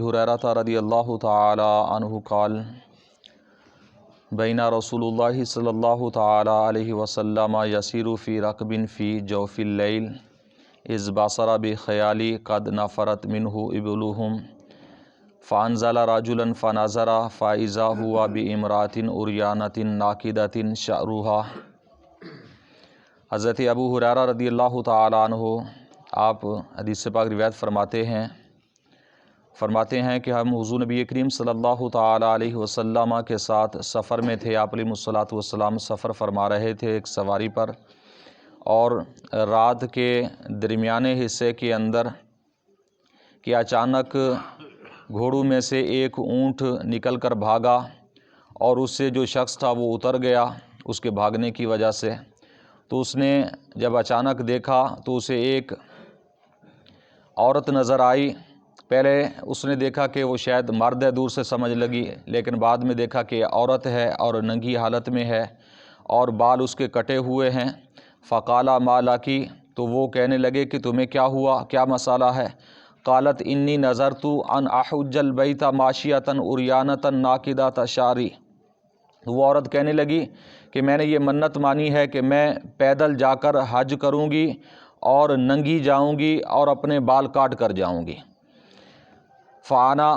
هريرة رضی اللہ تعالی عنہ قال بین رسول اللہ صلی اللہ تعالی علیہ وسلم یسیر فی رکب فی جوف اللیل اذ بصر بخیالی قد نفرت منہ ابلهم فانزل رجلا فنظر فاذا هو بامرأة عریانة ناکدة شعرها۔ حضرت ابو ہریرہ رضی اللہ تعالی عنہ آپ حدیث پاک روایت فرماتے ہیں کہ ہم حضور نبی کریم صلی اللہ تعالی علیہ وسلم کے ساتھ سفر میں تھے۔ آپ علیہ الصلوۃ والسلام سفر فرما رہے تھے ایک سواری پر، اور رات کے درمیانے حصے کے اندر کہ اچانک گھوڑوں میں سے ایک اونٹ نکل کر بھاگا، اور اس سے جو شخص تھا وہ اتر گیا اس کے بھاگنے کی وجہ سے۔ تو اس نے جب اچانک دیکھا تو اسے ایک عورت نظر آئی۔ پہلے اس نے دیکھا کہ وہ شاید مرد ہے، دور سے سمجھ لگی، لیکن بعد میں دیکھا کہ عورت ہے اور ننگی حالت میں ہے اور بال اس کے کٹے ہوئے ہیں۔ فقال ما لکی، تو وہ کہنے لگے کہ تمہیں کیا ہوا، کیا مسئلہ ہے؟ قالت انی نظرت ان احج البیت ماشیۃ عریانۃ ناکدۃ شعری۔ وہ عورت کہنے لگی کہ میں نے یہ منت مانی ہے کہ میں پیدل جا کر حج کروں گی اور ننگی جاؤں گی اور اپنے بال کاٹ کر جاؤں گی۔ فانا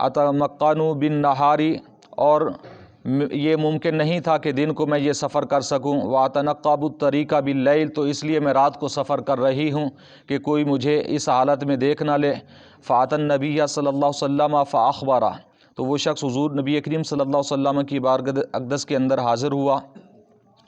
اتمکن بالنہار، اور یہ ممکن نہیں تھا کہ دن کو میں یہ سفر کر سکوں۔ واتنقب الطریق باللیل، تو اس لیے میں رات کو سفر کر رہی ہوں کہ کوئی مجھے اس حالت میں دیکھ نہ لے۔ فات النبی صلی اللہ علیہ وسلم فاخبرہ، تو وہ شخص حضور نبی کریم صلی اللہ علیہ وسلم کی بارگاہ اقدس کے اندر حاضر ہوا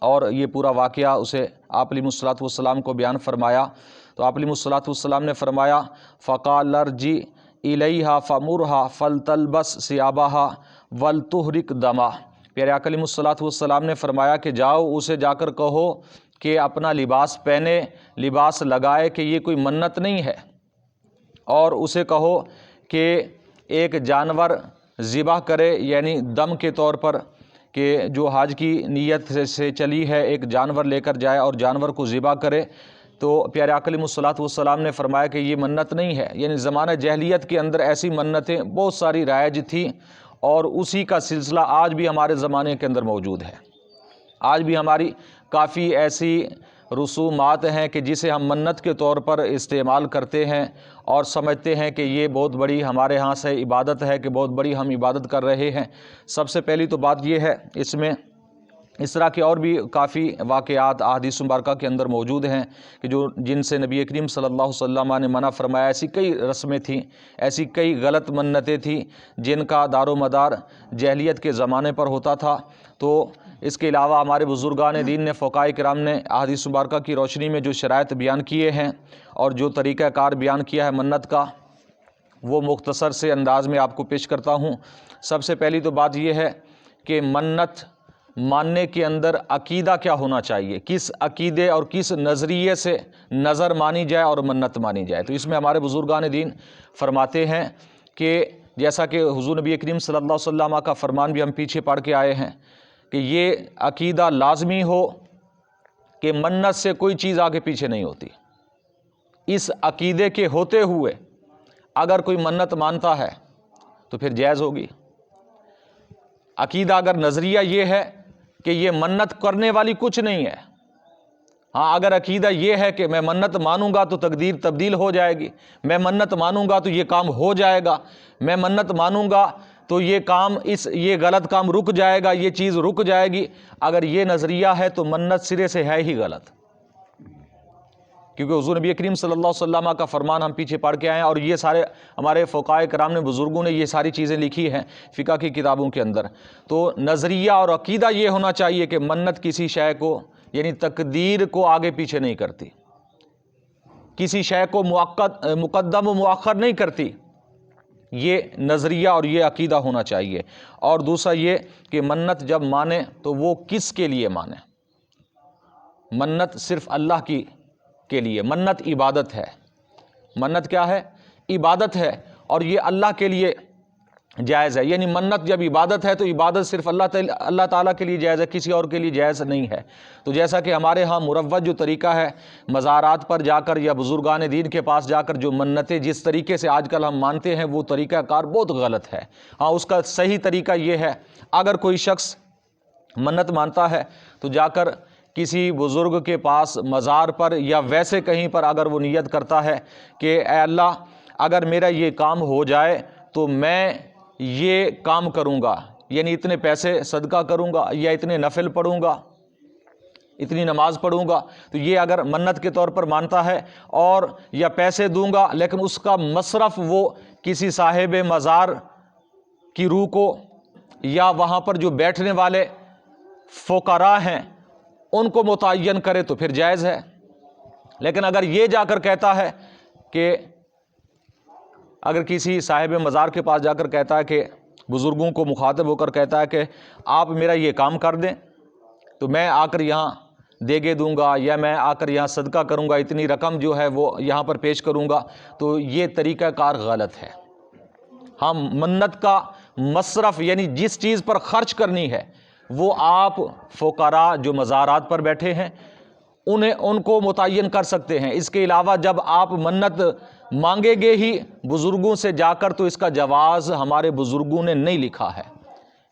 اور یہ پورا واقعہ اسے آپ علیہ الصلوۃ والسلام کو بیان فرمایا۔ تو آپ علیہ الصلوۃ والسلام نے فرمایا فقال ارجع الیہا فمرھا فلتلبس ثیابھا ولتحرق دما۔ پیارے آقا علیہ الصلوۃ والسلام نے فرمایا کہ جاؤ اسے جا کر کہو کہ اپنا لباس پہنے، لباس لگائے، کہ یہ کوئی منت نہیں ہے، اور اسے کہو کہ ایک جانور ذبح کرے، یعنی دم کے طور پر، کہ جو حج کی نیت سے چلی ہے ایک جانور لے کر جائے اور جانور کو ذبح کرے۔ تو پیارے آقا علیہ الصلوۃ والسلام نے فرمایا کہ یہ منت نہیں ہے، یعنی زمانہ جاہلیت کے اندر ایسی منتیں بہت ساری رائج تھیں، اور اسی کا سلسلہ آج بھی ہمارے زمانے کے اندر موجود ہے۔ آج بھی ہماری کافی ایسی رسومات ہیں کہ جسے ہم منت کے طور پر استعمال کرتے ہیں اور سمجھتے ہیں کہ یہ بہت بڑی ہمارے ہاں سے عبادت ہے، کہ بہت بڑی ہم عبادت کر رہے ہیں۔ سب سے پہلی تو بات یہ ہے، اس میں اس طرح کے اور بھی کافی واقعات احادیث مبارکہ کے اندر موجود ہیں کہ جن سے نبی کریم صلی اللہ علیہ وسلم نے منع فرمایا۔ ایسی کئی رسمیں تھیں، ایسی کئی غلط منتیں تھیں جن کا دار و مدار جاہلیت کے زمانے پر ہوتا تھا۔ تو اس کے علاوہ ہمارے بزرگان دین نے، فقہاء کرام نے احادیث مبارکہ کی روشنی میں جو شرائط بیان کیے ہیں اور جو طریقہ کار بیان کیا ہے منت کا، وہ مختصر سے انداز میں آپ کو پیش کرتا ہوں۔ سب سے پہلی تو بات یہ ہے کہ منت ماننے کے اندر عقیدہ کیا ہونا چاہیے، کس عقیدے اور کس نظریے سے نظر مانی جائے اور منت مانی جائے۔ تو اس میں ہمارے بزرگان دین فرماتے ہیں کہ جیسا کہ حضور نبی کریم صلی اللہ علیہ وسلم کا فرمان بھی ہم پیچھے پڑھ کے آئے ہیں کہ یہ عقیدہ لازمی ہو کہ منت سے کوئی چیز آگے پیچھے نہیں ہوتی۔ اس عقیدے کے ہوتے ہوئے اگر کوئی منت مانتا ہے تو پھر جائز ہوگی۔ عقیدہ اگر نظریہ یہ ہے کہ یہ منت کرنے والی کچھ نہیں ہے، ہاں اگر عقیدہ یہ ہے کہ میں منت مانوں گا تو تقدیر تبدیل ہو جائے گی، میں منت مانوں گا تو یہ کام ہو جائے گا، میں منت مانوں گا تو یہ غلط کام رک جائے گا، یہ چیز رک جائے گی، اگر یہ نظریہ ہے تو منت سرے سے ہے ہی غلط۔ کیونکہ حضور نبی کریم صلی اللہ علیہ وسلم کا فرمان ہم پیچھے پڑھ کے آئے ہیں، اور یہ سارے ہمارے فقہاء کرام نے، بزرگوں نے یہ ساری چیزیں لکھی ہیں فقہ کی کتابوں کے اندر۔ تو نظریہ اور عقیدہ یہ ہونا چاہیے کہ منت کسی شے کو، یعنی تقدیر کو آگے پیچھے نہیں کرتی، کسی شے کو مقدم و مؤخر نہیں کرتی، یہ نظریہ اور یہ عقیدہ ہونا چاہیے۔ اور دوسرا یہ کہ منت جب مانے تو وہ کس کے لیے مانے۔ منت صرف اللہ کے لیے، منت عبادت ہے۔ منت کیا ہے؟ عبادت ہے، اور یہ اللہ کے لیے جائز ہے۔ یعنی منت جب عبادت ہے تو عبادت صرف اللہ تعالیٰ کے لیے جائز ہے، کسی اور کے لیے جائز نہیں ہے۔ تو جیسا کہ ہمارے ہاں مروج جو طریقہ ہے مزارات پر جا کر یا بزرگان دین کے پاس جا کر جو منتیں جس طریقے سے آج کل ہم مانتے ہیں وہ طریقہ کار بہت غلط ہے۔ ہاں اس کا صحیح طریقہ یہ ہے، اگر کوئی شخص منت مانتا ہے تو جا کر کسی بزرگ کے پاس مزار پر یا ویسے کہیں پر اگر وہ نیت کرتا ہے کہ اے اللہ اگر میرا یہ کام ہو جائے تو میں یہ کام کروں گا، یعنی اتنے پیسے صدقہ کروں گا یا اتنے نفل پڑھوں گا، اتنی نماز پڑھوں گا، تو یہ اگر منت کے طور پر مانتا ہے اور یا پیسے دوں گا لیکن اس کا مصرف وہ کسی صاحب مزار کی روح کو یا وہاں پر جو بیٹھنے والے فقراء ہیں ان کو متعین کرے تو پھر جائز ہے۔ لیکن اگر یہ جا کر کہتا ہے کہ اگر کسی صاحب مزار کے پاس جا کر کہتا ہے کہ بزرگوں کو مخاطب ہو کر کہتا ہے کہ آپ میرا یہ کام کر دیں تو میں آ کر یہاں دیگے دوں گا یا میں آ کر یہاں صدقہ کروں گا، اتنی رقم جو ہے وہ یہاں پر پیش کروں گا، تو یہ طریقہ کار غلط ہے۔ ہم منت کا مصرف یعنی جس چیز پر خرچ کرنی ہے وہ آپ فقراء جو مزارات پر بیٹھے ہیں ان کو متعین کر سکتے ہیں۔ اس کے علاوہ جب آپ منت مانگے گے ہی بزرگوں سے جا کر تو اس کا جواز ہمارے بزرگوں نے نہیں لکھا ہے،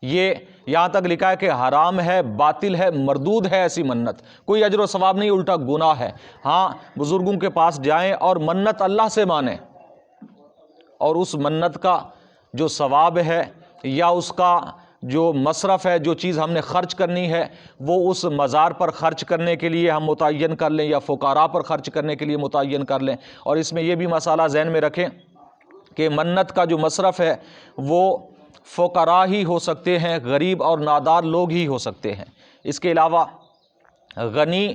یہ یہاں تک لکھا ہے کہ حرام ہے، باطل ہے، مردود ہے ایسی منت، کوئی اجر و ثواب نہیں، الٹا گناہ ہے۔ ہاں بزرگوں کے پاس جائیں اور منت اللہ سے مانیں اور اس منت کا جو ثواب ہے یا اس کا جو مصرف ہے، جو چیز ہم نے خرچ کرنی ہے وہ اس مزار پر خرچ کرنے کے لیے ہم متعین کر لیں یا فقراء پر خرچ کرنے کے لیے متعین کر لیں۔ اور اس میں یہ بھی مسئلہ ذہن میں رکھیں کہ منت کا جو مصرف ہے وہ فقراء ہی ہو سکتے ہیں، غریب اور نادار لوگ ہی ہو سکتے ہیں۔ اس کے علاوہ غنی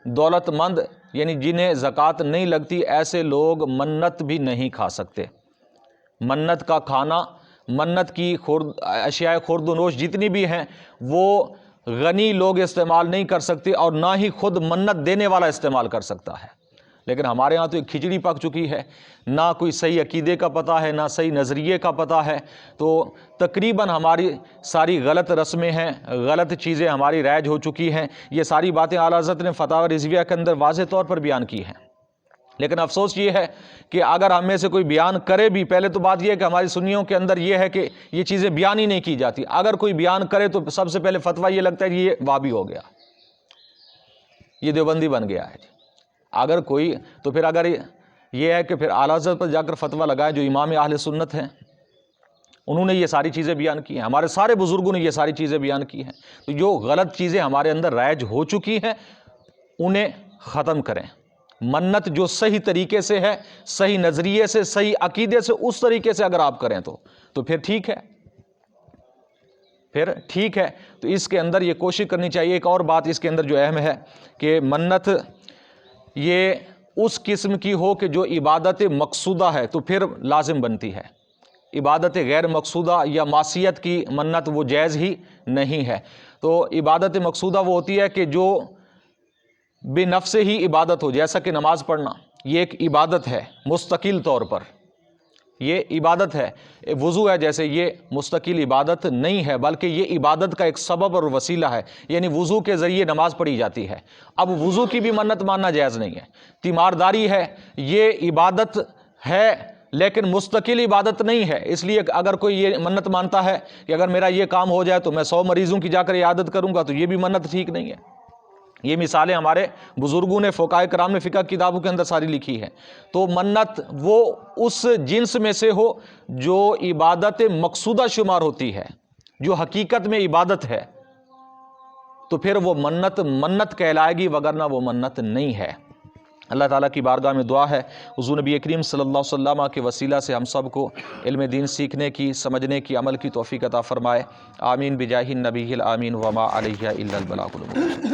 دولت مند یعنی جنہیں زکوٰۃ نہیں لگتی ایسے لوگ منت بھی نہیں کھا سکتے۔ منت کا کھانا، منت کی اشیاء خورد و نوش جتنی بھی ہیں وہ غنی لوگ استعمال نہیں کر سکتے اور نہ ہی خود منت دینے والا استعمال کر سکتا ہے۔ لیکن ہمارے ہاں تو ایک کھچڑی پک چکی ہے، نہ کوئی صحیح عقیدے کا پتہ ہے نہ صحیح نظریے کا پتہ ہے، تو تقریباً ہماری ساری غلط رسمیں ہیں، غلط چیزیں ہماری رائج ہو چکی ہیں۔ یہ ساری باتیں اعلیٰ حضرت نے فتاوی رضویہ کے اندر واضح طور پر بیان کی ہیں۔ لیکن افسوس یہ ہے کہ اگر ہم میں سے کوئی بیان کرے بھی، پہلے تو بات یہ ہے کہ ہماری سنیوں کے اندر یہ ہے کہ یہ چیزیں بیان ہی نہیں کی جاتی، اگر کوئی بیان کرے تو سب سے پہلے فتویٰ یہ لگتا ہے کہ یہ وہابی ہو گیا، یہ دیوبندی بن گیا ہے۔ اگر کوئی تو پھر اگر یہ ہے کہ پھر اعلیٰ حضرت پر جا کر فتویٰ لگائے جو امام اہل سنت ہیں، انہوں نے یہ ساری چیزیں بیان کی ہیں، ہمارے سارے بزرگوں نے یہ ساری چیزیں بیان کی ہیں۔ تو جو غلط چیزیں ہمارے اندر رائج ہو چکی ہیں انہیں ختم کریں۔ منت جو صحیح طریقے سے ہے، صحیح نظریے سے، صحیح عقیدے سے، اس طریقے سے اگر آپ کریں تو پھر ٹھیک ہے، پھر ٹھیک ہے۔ تو اس کے اندر یہ کوشش کرنی چاہیے۔ ایک اور بات اس کے اندر جو اہم ہے کہ منت یہ اس قسم کی ہو کہ جو عبادت مقصودہ ہے تو پھر لازم بنتی ہے۔ عبادت غیر مقصودہ یا معصیت کی منت وہ جائز ہی نہیں ہے۔ تو عبادت مقصودہ وہ ہوتی ہے کہ جو بے نفس ہی عبادت ہو، جیسا کہ نماز پڑھنا یہ ایک عبادت ہے مستقل طور پر، یہ عبادت ہے۔ وضو ہے جیسے، یہ مستقل عبادت نہیں ہے بلکہ یہ عبادت کا ایک سبب اور وسیلہ ہے، یعنی وضو کے ذریعے نماز پڑھی جاتی ہے۔ اب وضو کی بھی منت ماننا جائز نہیں ہے۔ تیمارداری ہے، یہ عبادت ہے لیکن مستقل عبادت نہیں ہے، اس لیے اگر کوئی یہ منت مانتا ہے کہ اگر میرا یہ کام ہو جائے تو میں 100 مریضوں کی جا کر عیادت کروں گا، تو یہ بھی منت ٹھیک نہیں ہے۔ یہ مثالیں ہمارے بزرگوں نے، فقہائے کرام نے فقہ کتابوں کے اندر ساری لکھی ہے۔ تو منت وہ اس جنس میں سے ہو جو عبادت مقصودہ شمار ہوتی ہے، جو حقیقت میں عبادت ہے، تو پھر وہ منت کہلائے گی، وگرنہ وہ منت نہیں ہے۔ اللہ تعالیٰ کی بارگاہ میں دعا ہے حضور نبی کریم صلی اللہ علیہ وسلم کے وسیلہ سے ہم سب کو علم دین سیکھنے کی، سمجھنے کی، عمل کی توفیق عطا فرمائے۔ آمین بجاہ النبی الآمین وما علیہ الا البلاغ المبین۔